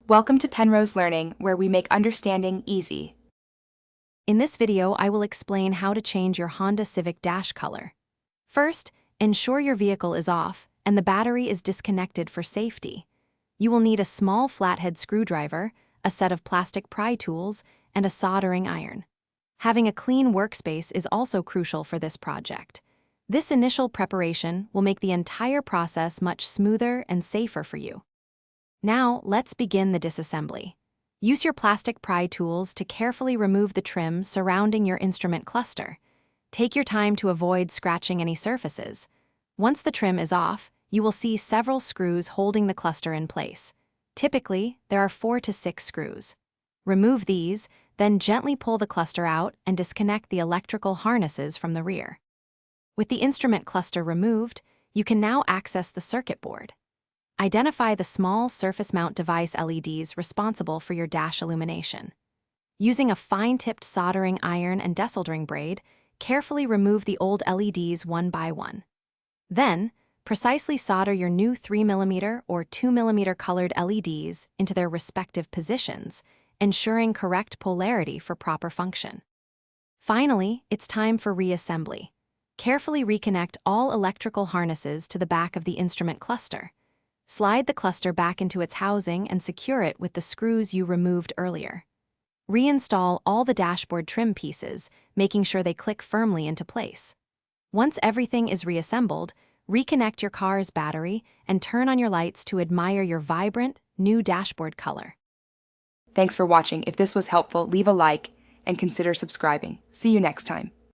Welcome to Penrose Learning, where we make understanding easy. In this video, I will explain how to change your Honda Civic dash color. First, ensure your vehicle is off and the battery is disconnected for safety. You will need a small flathead screwdriver, a set of plastic pry tools, and a soldering iron. Having a clean workspace is also crucial for this project. This initial preparation will make the entire process much smoother and safer for you. Now, let's begin the disassembly. Use your plastic pry tools to carefully remove the trim surrounding your instrument cluster. Take your time to avoid scratching any surfaces. Once the trim is off, you will see several screws holding the cluster in place. Typically, there are 4 to 6 screws. Remove these, then gently pull the cluster out and disconnect the electrical harnesses from the rear. With the instrument cluster removed, you can now access the circuit board. Identify the small surface mount device LEDs responsible for your dash illumination. Using a fine-tipped soldering iron and desoldering braid, carefully remove the old LEDs one by one. Then, precisely solder your new 3mm or 2mm colored LEDs into their respective positions, ensuring correct polarity for proper function. Finally, it's time for reassembly. Carefully reconnect all electrical harnesses to the back of the instrument cluster. Slide the cluster back into its housing and secure it with the screws you removed earlier. Reinstall all the dashboard trim pieces, making sure they click firmly into place. Once everything is reassembled, reconnect your car's battery and turn on your lights to admire your vibrant, new dashboard color. Thanks for watching. If this was helpful, leave a like and consider subscribing. See you next time.